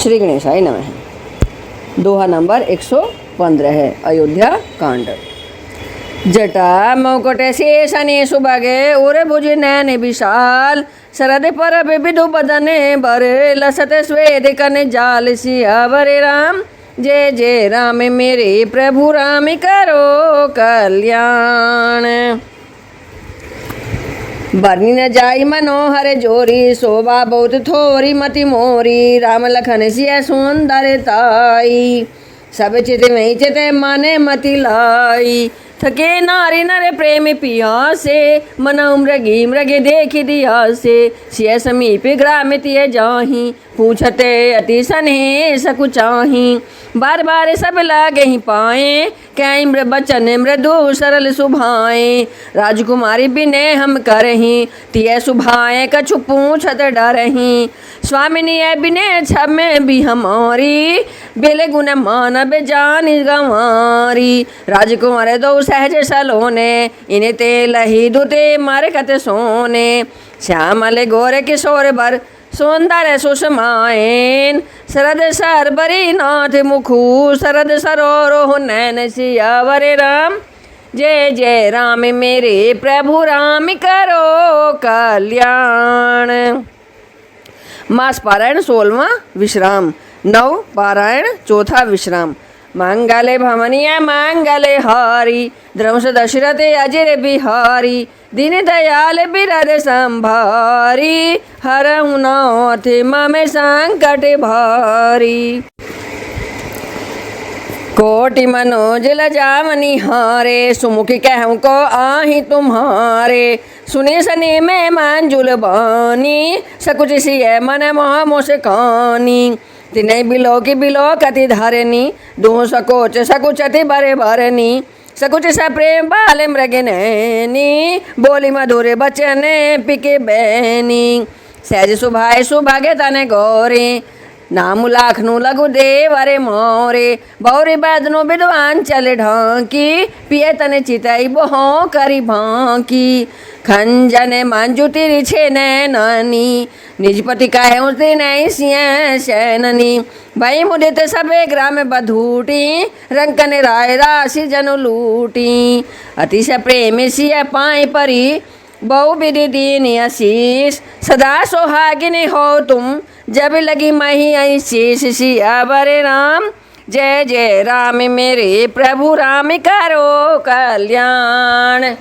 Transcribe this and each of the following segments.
श्री गणेशाय नमः। दोहा नंबर 115 है अयोध्या कांड। जटा मौकट शेषने सुभगे उर भुज नैन विशाल शरद पर विदु बदने बरे लसत स्वेद कन जाल सियावर राम। जय जय राम मेरे प्रभु राम करो कल्याण। बरनी न जाई मनोहर जोरी शोभा बहुत थोरी मति मोरी राम लखन सिया सुंदर ताई सब चित नहीं चित माने मति लाई। थके नारी नर प्रेम पिया से मन मृगी मृगे देखी दिया से सिय समीप ग्राम तिय जाही पूछते अति सने सकुचाही। बार बार सब लागे ही पाए कई बचन मृदु सरल सुभाए राजकुमारी बिने हम करही तिय सुभाए कछु पूछत डरही। स्वामिनी बिने छब में भी हमारी बेले गुण मानब जान गंवारी। राजकुमार दो सहज सलोने इन्हें ते लही दुते मरकत सोने श्यामल गोर किशोर बर सुंदर सुषमाएन शरद सरबरी नाथ मुखु शरद सरोरोह नैन सियावर राम। जय जय राम मेरे प्रभु राम करो कल्याण। मास पारायण 16वां विश्राम, नव पारायण चौथा विश्राम। मंगले भवनिया मंगले हारी द्रंश दशरथ अजिर बिहारी दीन दयाल बिरद संभारी हरहु नाथ मम संकट भारी। कोटि मनोज लजावनी हारे सुमुखी कहूँ को आही तुम्हारे सुने सने में मंजुल बानी सकुच सिय मन मोह मुस्कानी। तिने बिलो की बिलो कति धारनी दो सकोच सकुचति बरे भरनी सकुच स प्रेम बाल मृगनैनी बोली मधुर बचन पिके बैनी। सहज सुभाए सुभागे तने गौरे नाम लाखनु लघु देवरे मोरे बौरे बदनो विद्वान चले ढांकी पिए तने चिताई बहो करी भांकी। खंजने मंजू तिरी छे नैनी निजपति काहे उसे नहीं सिया सैननी भाई मुदित सबे ग्राम बधूटी रंकन राय राशि जनु लूटी। अतिशय प्रेम सिया पाए परी बहु विधि दीन आशीष सदा सोहागिनी हो तुम जब लगी मही आई शीश सियावर राम। जय जय राम मेरे प्रभु राम करो कल्याण।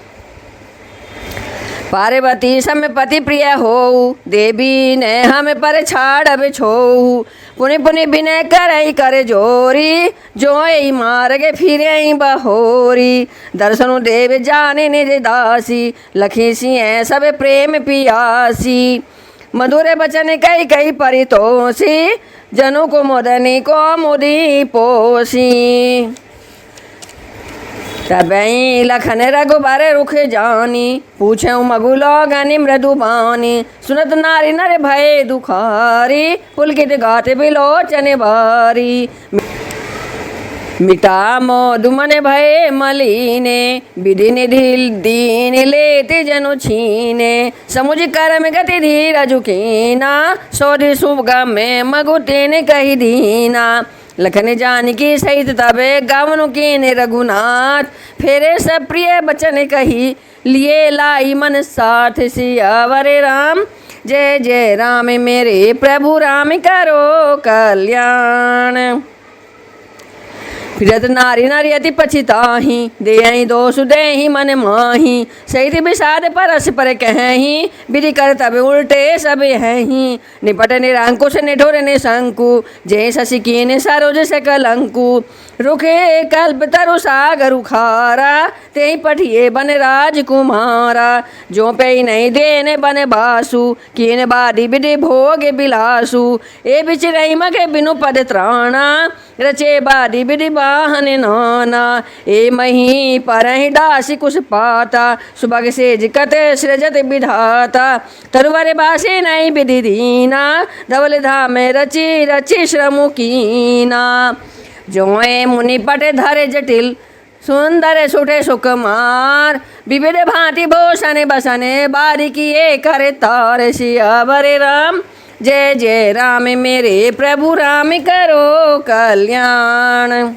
पार्वती समपति प्रिय हो देवी ने हम पर छाड़ अब छोऊ पुनि पुनि बिनय करई कर जोरी जो मार्ग फिरे बहोरी। दर्शनु देव जाने निज दासी लखी सिंह सब प्रेम पियासी मधुर बचन कई कई परितोषी जनु को मोदनी को मुदी पोसी। तबई लखन रघुबर रुख जानी पूछे मगुलो गनि मृदु बानी सुनत नारी नर भय दुखारी पुलकित गात बिलोचन बारी। मिटा मोदुमन भय मलीने विधि निधि दीन लेते जनु छीने समुझ कर्म गति धीरज कीना सोधि सुगम में मगु तेने कही दीना। लखन जानकी सहित तबे गावनु कीने रघुनाथ फेरे सब प्रिय बचन कही लिए लाई मन साथ सियावर राम। जय जय राम मेरे प्रभु राम करो कल्याण। फिरत नारी नारी अति पछिताही दे दोष दे मन माही सहित विषाद परस पर कहीं विधि कर तब उल्टे सब हैं निपट निरंकुश निठुर निशंकु जय शशि कीन सरोज से कलंकु रुखे कल्प तरु सागर उखारा ते पठिए बन राजकुमारा जो पे नहीं देने बन बासु कीन बादी विधि भोग बिलासु ए बिच रही मगे बिनु पद त्राणा रचे बादी विधि वाहन नाना ए मही पर दासी कुश पाता सुबह सेज कत सृजत विधाता तरुवर बासी नहीं विधि दीना धवल धाम रची रची श्रमु कीना। जोए मुनि पट धरे जटिल सुंदर सुठे सुकुमार विविध भांति भूषण बसने बारी किए करे तार सियावर राम। जय जय राम मेरे प्रभु राम करो कल्याण।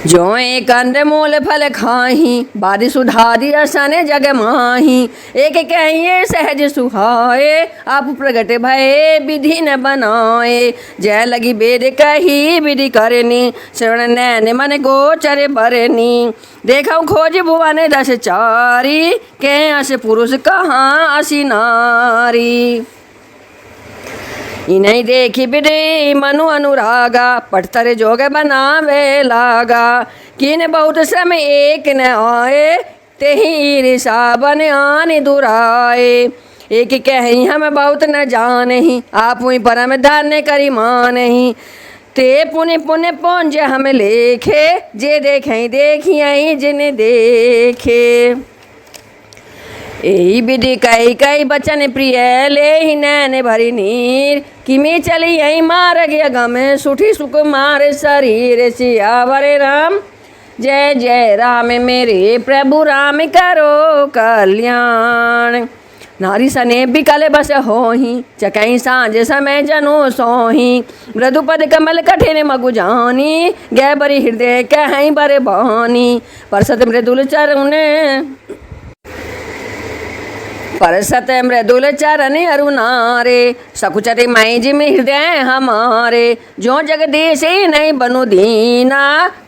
जो एक कंद मूल फल खाही, बारी सुधारी असन जग माही। एक कहिए सहज सुहाए, आप प्रगट भये विधि न बनाए। जय लगी वेद कही विधि करनी, श्रवण नैन मन गोचर बरनी। देखो खोज भुवन दस चारी, के अस पुरुष कहाँ असी नारी। इन्हीं देखी विधि मनु अनुरागा, पटतर जोग बनावे लागा। किन बहुत श्रम एक न आए, तेहि ईर्षा बन आन दुराए। एक कही हम बहुत न जानही, आप ही परम धन्य करी मानही। ते पुण्य पुण्य पुंज हम लेखे, जे देखें देखिए जिन देखे। यही विधि कई कई बचन प्रिय, ले ही नैन भरी नीर। किमी चली यही मार्ग अगम, सुठी सुकुमार शरीर। सियावर राम जय जय राम मेरे प्रभु राम करो कल्याण। नारी सने बिकल बस होही, चकई सांझ समय जनो सोही। मृदुपद कमल कठिन मगु जानी, गै बरी हृदय कहीं बर बानी। परसत मृदुल चरण परसत मृदुल चरण अरुणारे, सकुचरे माई जिम हृदय हमारे। जो जगदीश नहीं बनु दीना,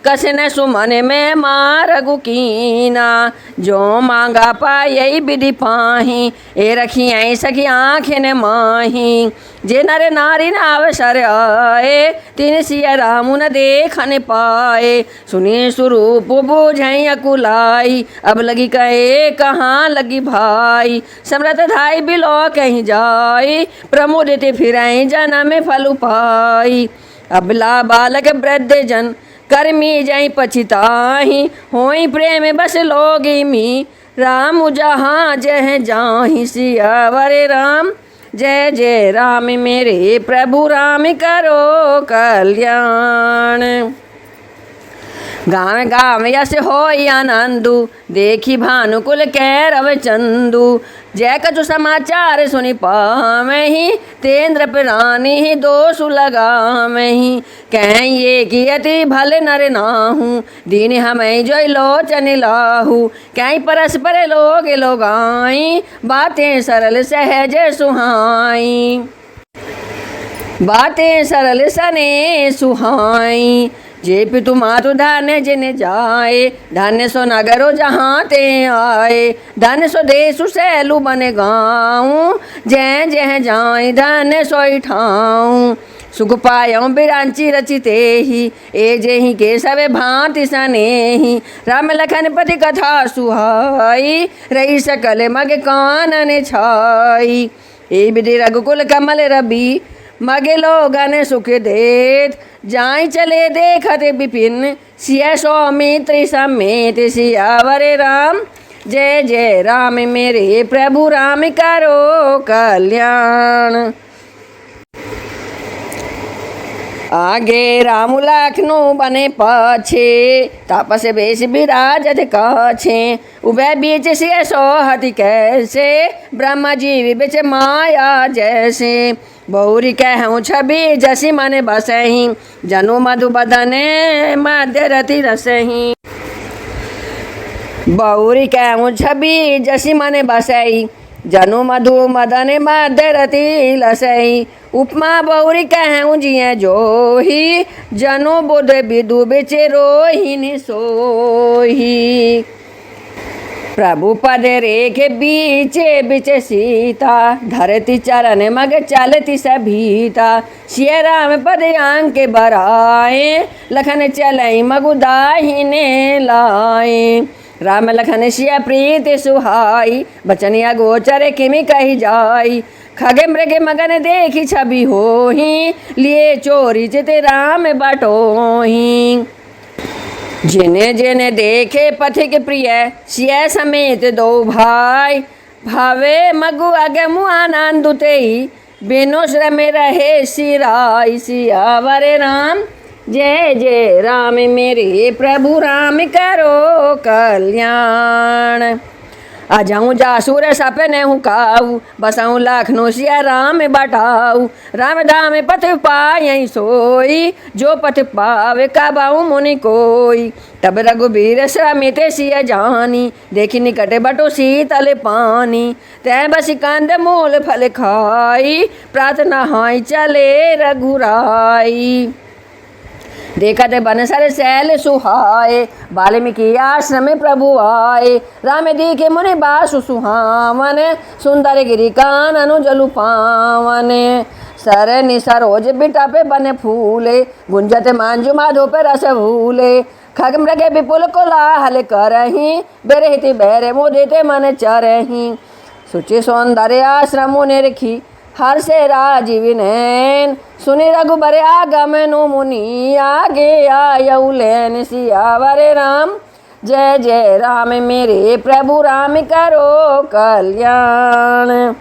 कस न सुमन में मारगु कीना। जो मांगा पाई विधि पाही, ए रखी आई सखी आँखें माही। जे नर नारी न अवसर आए, तीन सिया राम न देखन पाए। सुनी स्वरूप बुझई अकुलाई, अब लगी कहे कहाँ लगी भाई। समरथ धाई बिलो कहीं जाई, प्रमुदित फिरई जन्म फल पाई। अबला बालक वृद्ध जन कर्मी जई पछिताही, होई प्रेम बस लोगी मी। राम जहाँ जह जाहि, सियावर राम जय जय राम मेरे प्रभु राम करो कल्याण। गाँव गाँव यश होई आनंदु, देखी भानुकुल कैरव चंदु। जय कछु समाचार सुनि पावहीं, तेंद्र प्राणी ही दोष लगावहीं। कह ये कि अति भल नर नाहू, दीन हमें जो लोचन लाहू। कहीं परस्पर लोग लोगाई, बातें सरल सहज सुहाई। बातें सरल सने सुहाई। जे पितु मातु धन्य जिन जाए, धन्य सो नगरो जहाँ ते आए। धन्य सो देशु सैलु बन गाऊँ, जय जय जाए धन्य सोई ठाऊँ। सुख पायऊँ बिरांची रचिते ही, ए जेहि के सब भांति सनेही। राम लखन पति कथा सुहाई, रही सकल मग कानन छाई। ए विधि रघुकुल कमल रवि, मगे लोगन सुख देत। जाई चले देखत विपिन, सिया सौमित्र समेत। सियावर राम जय जय राम मेरे प्रभु राम करो कल्याण। आगे राम लखनऊ बने पाछे, तापस बेश विराजत काछे। उभय बीच से सोहति कैसे, ब्रह्म जीव बिच माया जैसे। बहुरी कहूँ छवि जसी मन बसही, जनु मधु बदने मध्य रति रसही। बहुरी कहूँ छवि जसी मन बसई, जनु मधु मदन मध्य रति लसई। उपमा बहुरी कहूँ जिय जोही, जनु बुध विदु बिच रोहिणी सोही। प्रभु पद रेखे बीचे बिच सीता, धरती चरण मग चलती सभीता। सिय राम पद आंके बराए, लखन चलई मगु दाहिने लाए। राम लखन सिय प्रीति सुहाई, बचनिया गोचर किमि कही जाई। खगे मृग मगन देखी छवि होही, लिए चोरी चित राम बटोही। जिने जिने देखे पथिक प्रिय, सिय समेत दो भाई। भावे मगु अगमु आनंद तेई, बिनु श्रम रहे सिराई। सियावर राम जय जय राम मेरे प्रभु राम करो कल्याण। आ जाऊँ जासूर सपने हूँ काऊ, बसाऊँ लखनऊ सिया राम बटाऊ। राम धाम पथ पाई सोई, जो पथ पावे कबाऊ मुनि कोई। तब रघुबीर श्रमित सिया जानी, देखी निकट बटो शीतल पानी। तै बस कंद मूल फल खाई, प्रार्थना हाई चले रघुराई। देखत बनसर शैल सुहाए, वाल्मीकि आश्रम प्रभु आए। राम दिखे मुनि बासु सुहावन, सुंदर गिरि कानन जलु पावन। सरनि सरोज बिटप बन फूले, गुंजत मांजु माधो पे रस भूले। खग मृग विपुल कोलाहल करहीं, बेरहिति बैर मोदित मन चरहीं। सुचि सौंदर्य आश्रम निरखी, हर्षे राजीव नैन। सुनि रघुबर आगमनु मुनि, आगे आयऊ लैन। सियावर राम जय जय राम, मेरे प्रभु राम करो कल्याण।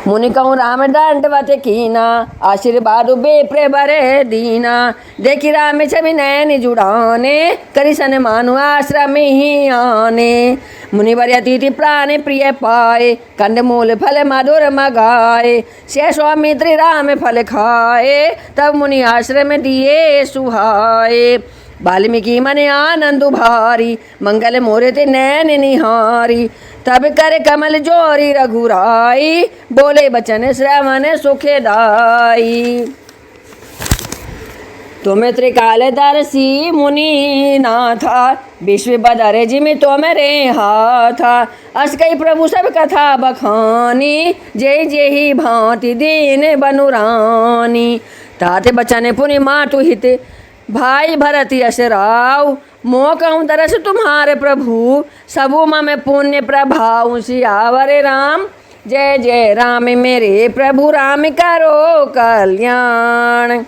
मुनि कहूँ राम दंडवत कीना, आशीर्वाद बेप्र बरे दीना। देखी राम छवि नैन जुड़ाने, करि सन मानु आश्रम ही आने। मुनिवर अतिथि प्राण प्रिय पाए, कंद मूल फल मधुर मगाए। से स्वामित्र राम फल खाए, तब मुनि आश्रम दिए सुहाए। वाल्मीकि मन आनंद भारी, मंगल मूर्ति नैन निहारी। तब कर कमल जोरी रघुराई, बोले बचन श्रवण सुखदाई। तुम त्रिकालदर्शी मुनि नाथा, विश्व बदर जिमि तुमरे हाथा। अस कई प्रभु सब कथा बखानी, जय जय भांति दीन बनुरानी। तात बचन पुनि मातु हित, भाई भरत यश राव। मोह कहूँ दरस तुम्हारे प्रभु, सबु मम पुण्य प्रभाव। सियावर राम जय जय राम, मेरे प्रभु राम करो कल्याण।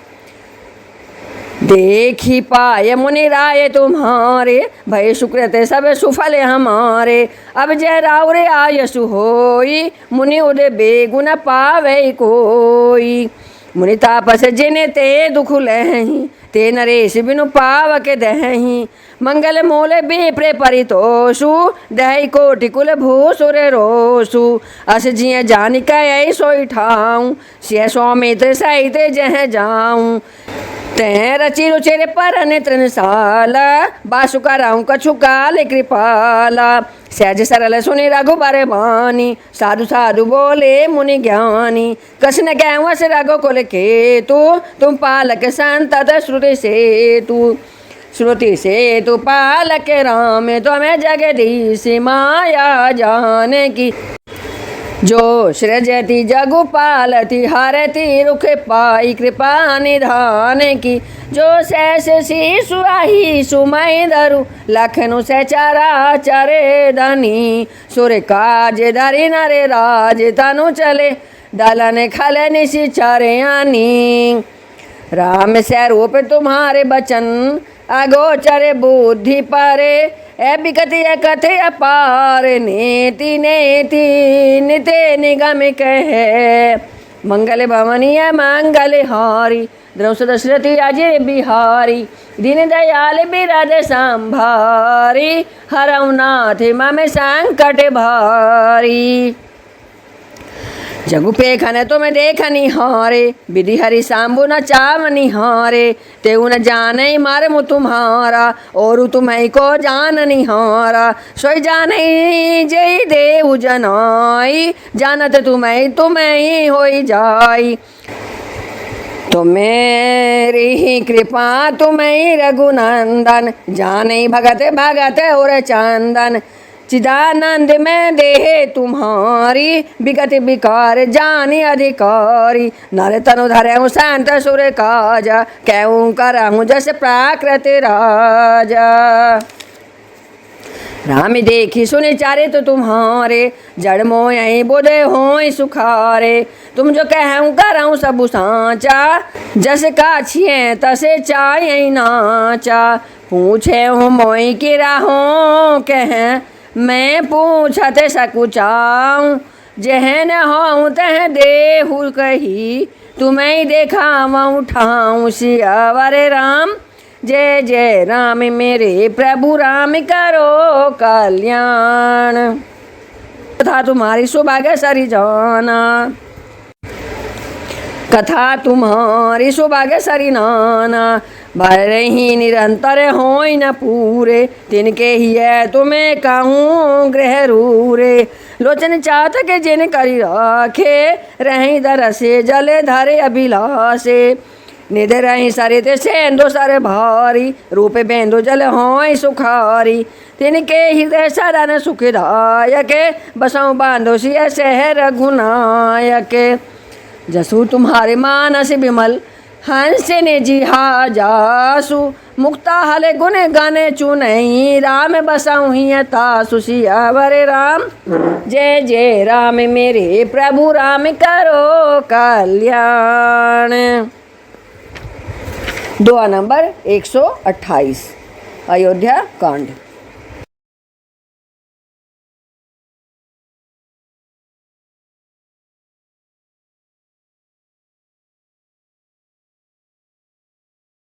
देखी पाए मुनि राय तुम्हारे, भय सुकृत सब सुफल हमारे। अब जय राव रे आयसु होई, मुनि उदय बेगुन पावे कोई। मुनि तापस जिन ते दुख लहहीं, ते नरेश बिनु पावक दहहीं। मंगल मूल विप्र परितोषु, दही कोटि कुल भूसुर रोसु। अस जिय जानिक सोई ठाऊँ, सिय सौमित्र सहित जह जाऊँ। तैं रचि रुचिर परन तृणशाला, बासु कराऊँ कछु काल कृपाला। सहज सरल सुनि रघुबर बानी, साधु साधु बोले मुनि ज्ञानी। कसन कहूँ अस रघुकुल केतु, तुम पालक संतत श्रुति सेतु। श्रुति सेतु पालक राम, तुम्हें जगदीश माया जाने की। जो सृजति जगु पालति, हरति रुख पाई कृपा निधान की। जो सहस शिशु आही सुमय धरु, लखनु से चरा चरे धनी। सुर काज धरि नर राज, तनु चले दलन खल निशिचर आनी। राम से रूप तुम्हारे बचन, अगोचर बुद्धि पारे। ए बिकति कथे अपार, नेति नेति निते निगम कहे। मंगल भवनीय मंगल हारी, द्रौस दशरथी अजय बिहारी। दीन दयाल बिरद संभारी, हरऊ नाथ मम संकट भारी। जगु पेखन तुम देख निहारे, विधि हरि सांबु न चाव निहारे। तेऊ न जाने मर्म तुम्हारा, और तुम्हें को जान निहारा। सोई जाने जय देव जनाई, जानत तुम्हें ही होई जाई। तुम्हेरी कृपा तुम्हें रघुनंदन, जाने भगत भगत और चंदन। चिदानंद में देहे तुम्हारी, विगत विकार जानी अधिकारी। नर तनु धरऊँ संत सुर काजा, कहूँ करऊँ जस प्राकृत राजा। राम देखी सुनि चारित तुम्हारे, जड़ मोह बुध होय सुखारे। तुम जो कहूँ करऊँ सबु साचा, जस काछिए तसे चाय नाचा। पूछे हूँ मोई की राहों कह, मैं पूछत सकुचाऊँ। जहन होऊँ तह देहु कही, तुम्हें देखाऊँ ठाऊँ। सियावर राम जय जय राम मेरे प्रभु राम करो कल्याण। कथा तुम्हारी सौभाग्य सरी जाना, कथा तुम्हारी सौभाग्य सरी नाना। भरे ही निरंतर होई न पूरे, तिनके ही है तुम्हें कहूँ ग्रह रूरे। लोचन चाहत के जिन करी राखे, रही दरसे जले धरे अभिलाषे। निध रही सरित सेंदो सर भारी, रूप बेंदो जल होई सुखारी। तिनके हृदय शरण सुखदायक, बसों बांधो सिय सह रघुनायक। जसु तुम्हारे मानस विमल, हंस ने जिहा जासु। मुक्ता हले गुण गाने चुनई, राम बसाऊं ही तासु। सियावर राम जय जय राम मेरे प्रभु राम करो कल्याण। दुआ नंबर 128 अयोध्या कांड।